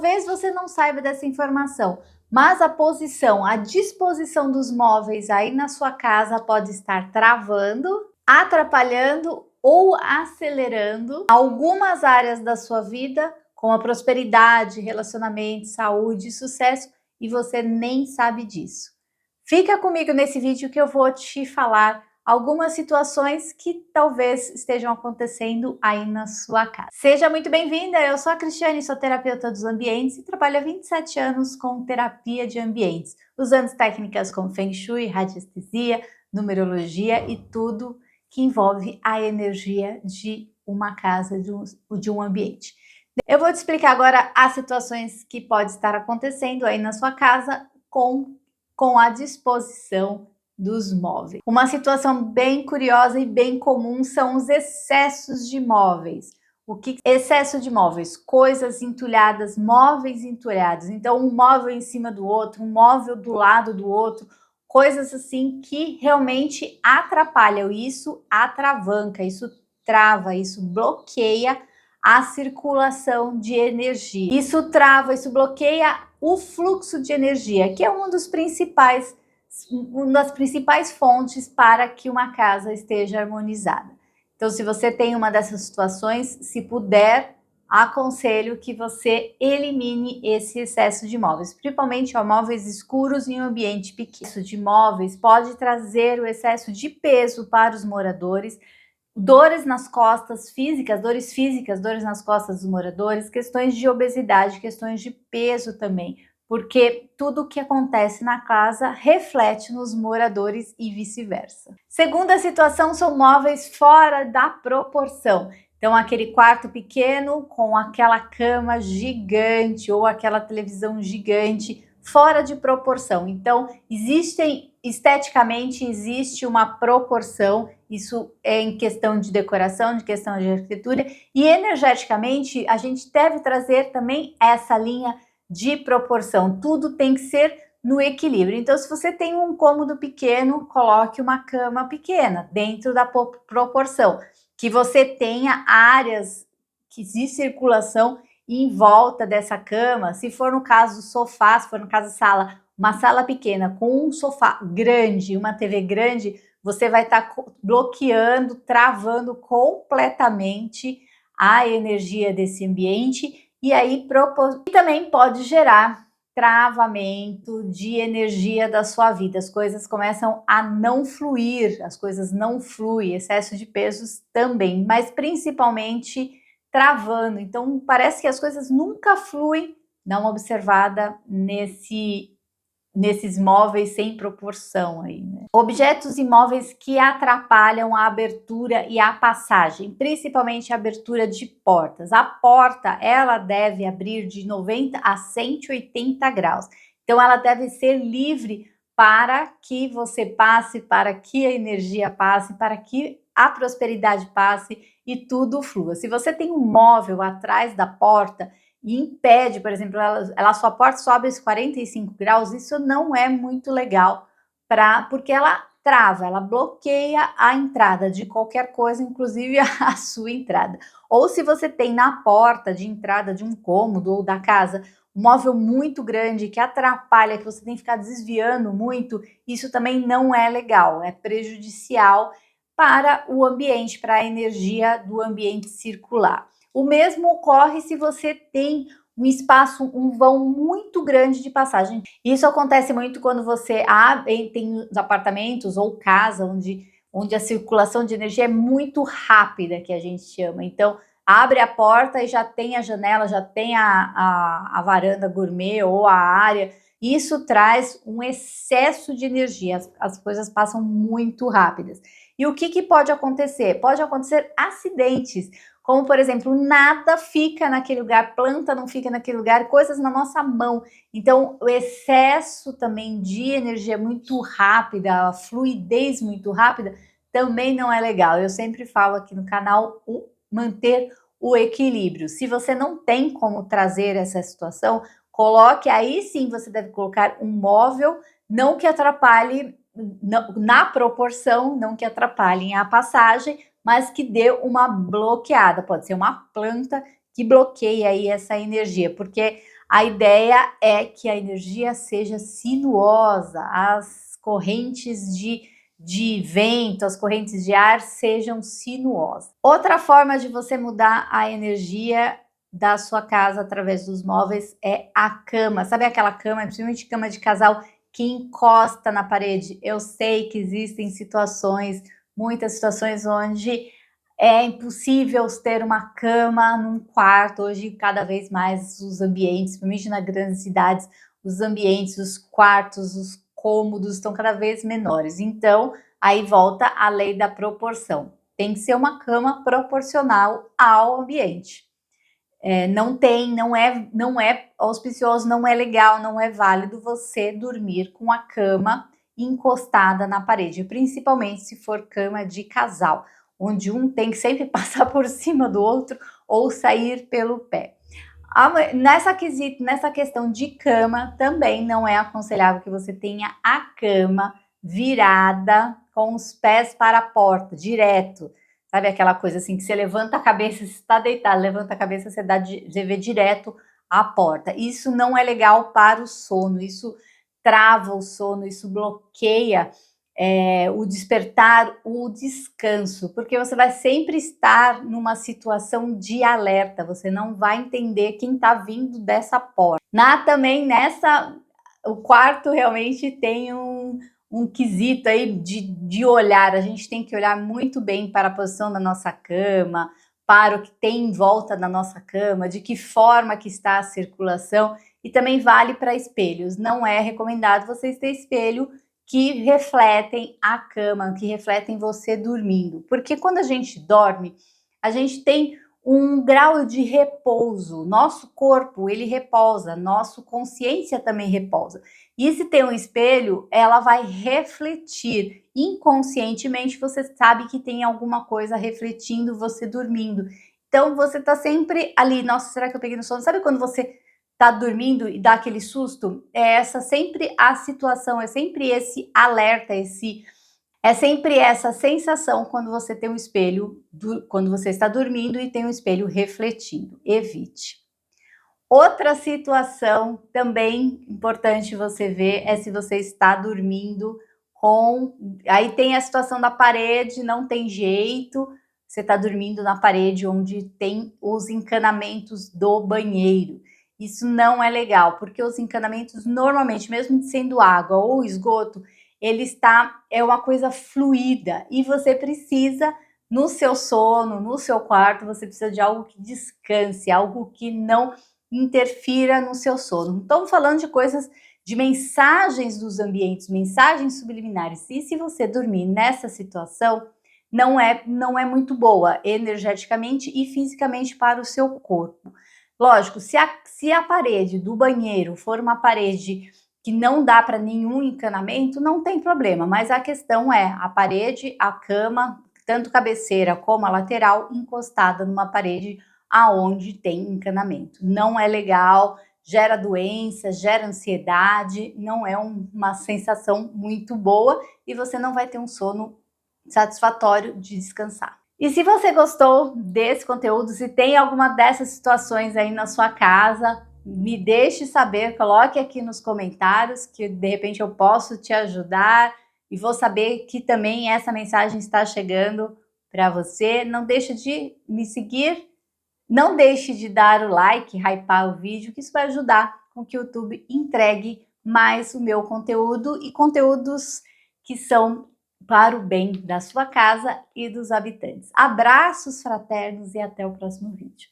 Talvez você não saiba dessa informação, mas a posição, a disposição dos móveis aí na sua casa pode estar travando, atrapalhando ou acelerando algumas áreas da sua vida, como a prosperidade, relacionamento, saúde, sucesso, e você nem sabe disso. Fica comigo nesse vídeo que eu vou te falar algumas situações que talvez estejam acontecendo aí na sua casa. Seja muito bem-vinda, eu sou a Cristiane, sou terapeuta dos ambientes e trabalho há 27 anos com terapia de ambientes, usando técnicas como Feng Shui, radiestesia, numerologia e tudo que envolve a energia de uma casa, de um ambiente. Eu vou te explicar agora as situações que podem estar acontecendo aí na sua casa com a disposição dos móveis. Uma situação bem curiosa e bem comum são os excessos de móveis. O que excesso de móveis? Coisas entulhadas, móveis entulhados. Então, um móvel em cima do outro, um móvel do lado do outro, coisas assim que realmente atrapalham. Isso atravanca, isso trava, isso bloqueia a circulação de energia. Isso trava, isso bloqueia o fluxo de energia, que é uma das principais fontes para que uma casa esteja harmonizada. Então, se você tem uma dessas situações, se puder, aconselho que você elimine esse excesso de móveis, principalmente móveis escuros em um ambiente pequeno. Isso de móveis pode trazer o excesso de peso para os moradores, dores nas costas físicas, dores nas costas dos moradores, questões de obesidade, questões de peso também, porque tudo o que acontece na casa reflete nos moradores e vice-versa. Segunda situação são móveis fora da proporção. Então, aquele quarto pequeno com aquela cama gigante ou aquela televisão gigante fora de proporção. Então, esteticamente existe uma proporção, isso é em questão de decoração, de questão de arquitetura, e energeticamente a gente deve trazer também essa linha de proporção. Tudo tem que ser no equilíbrio. Então, se você tem um cômodo pequeno, coloque uma cama pequena dentro da proporção, que você tenha áreas de circulação em volta dessa cama. Se for no caso sofá, se for no caso sala, uma sala pequena com um sofá grande, uma TV grande, você vai estar bloqueando, travando completamente a energia desse ambiente e aí também pode gerar travamento de energia da sua vida. As coisas começam a não fluir, as coisas não fluem, excesso de pesos também, mas principalmente travando. Então parece que as coisas nunca fluem. Dá uma observada nesses móveis sem proporção aí, né? Objetos imóveis que atrapalham a abertura e a passagem, principalmente a abertura de portas. A porta, ela deve abrir de 90 a 180 graus. Então ela deve ser livre para que você passe, para que a energia passe, para que a prosperidade passe e tudo flua. Se você tem um móvel atrás da porta e impede, por exemplo, a sua porta sobe aos 45 graus, isso não é muito legal, porque ela trava, ela bloqueia a entrada de qualquer coisa, inclusive a sua entrada. Ou se você tem na porta de entrada de um cômodo ou da casa um móvel muito grande que atrapalha, que você tem que ficar desviando muito, isso também não é legal, é prejudicial para o ambiente, para a energia do ambiente circular. O mesmo ocorre se você tem um espaço, um vão muito grande de passagem. Isso acontece muito quando você tem os apartamentos ou casa onde a circulação de energia é muito rápida, que a gente chama. Então, abre a porta e já tem a janela, já tem a varanda gourmet ou a área. Isso traz um excesso de energia, as coisas passam muito rápidas. E o que pode acontecer? Pode acontecer acidentes, como por exemplo, nada fica naquele lugar, planta não fica naquele lugar, coisas na nossa mão. Então, o excesso também de energia muito rápida, a fluidez muito rápida, também não é legal. Eu sempre falo aqui no canal, manter o equilíbrio. Se você não tem como trazer essa situação, coloque, aí sim você deve colocar um móvel, não que atrapalhe, na proporção, não que atrapalhem a passagem, mas que dê uma bloqueada. Pode ser uma planta que bloqueie aí essa energia, porque A ideia é que a energia seja sinuosa, as correntes de vento, as correntes de ar sejam sinuosas. Outra forma de você mudar a energia da sua casa através dos móveis é a cama. Sabe aquela cama, principalmente cama de casal, que encosta na parede? Eu sei que existem situações, muitas situações onde é impossível ter uma cama num quarto. Hoje, cada vez mais, os ambientes, principalmente nas grandes cidades, os ambientes, os quartos, os cômodos estão cada vez menores. Então, aí volta a lei da proporção. Tem que ser uma cama proporcional ao ambiente. Não é auspicioso, não é legal, não é válido você dormir com a cama encostada na parede, principalmente se for cama de casal, onde um tem que sempre passar por cima do outro ou sair pelo pé. Nessa questão de cama, também não é aconselhável que você tenha a cama virada com os pés para a porta, direto. Sabe aquela coisa assim, que você levanta a cabeça, você está deitado, levanta a cabeça, você vê direto a porta. Isso não é legal para o sono, isso trava o sono, isso bloqueia o despertar, o descanso, porque você vai sempre estar numa situação de alerta, você não vai entender quem está vindo dessa porta. O quarto realmente tem um quesito aí de olhar, a gente tem que olhar muito bem para a posição da nossa cama, para o que tem em volta da nossa cama, de que forma que está a circulação, e também vale para espelhos. Não é recomendado vocês terem espelho que refletem a cama, que refletem você dormindo. Porque quando a gente dorme, a gente tem um grau de repouso. Nosso corpo, ele repousa, nossa consciência também repousa. E se tem um espelho, ela vai refletir. Inconscientemente, você sabe que tem alguma coisa refletindo você dormindo. Então, você tá sempre ali. Nossa, será que eu peguei no sono? Sabe quando você tá dormindo e dá aquele susto? É essa sempre a situação, é sempre esse alerta, é sempre essa sensação quando você tem um espelho, quando você está dormindo e tem um espelho refletindo. Evite. Outra situação também importante você ver é se você está dormindo com. Aí tem a situação da parede, não tem jeito, você está dormindo na parede onde tem os encanamentos do banheiro. Isso não é legal, porque os encanamentos, normalmente, mesmo sendo água ou esgoto, é uma coisa fluida e você precisa, no seu sono, no seu quarto, você precisa de algo que descanse, algo que não interfira no seu sono. Não estamos falando de coisas, de mensagens dos ambientes, mensagens subliminares. E se você dormir nessa situação, não é muito boa energeticamente e fisicamente para o seu corpo. Lógico, se a parede do banheiro for uma parede que não dá para nenhum encanamento, não tem problema, mas a questão é a parede, a cama, tanto cabeceira como a lateral, encostada numa parede aonde tem encanamento. Não é legal, gera doença, gera ansiedade, não é uma sensação muito boa e você não vai ter um sono satisfatório de descansar. E se você gostou desse conteúdo, se tem alguma dessas situações aí na sua casa, me deixe saber, coloque aqui nos comentários que de repente eu posso te ajudar e vou saber que também essa mensagem está chegando para você. Não deixe de me seguir, não deixe de dar o like, hypar o vídeo, que isso vai ajudar com que o YouTube entregue mais o meu conteúdo e conteúdos que são para o bem da sua casa e dos habitantes. Abraços fraternos e até o próximo vídeo.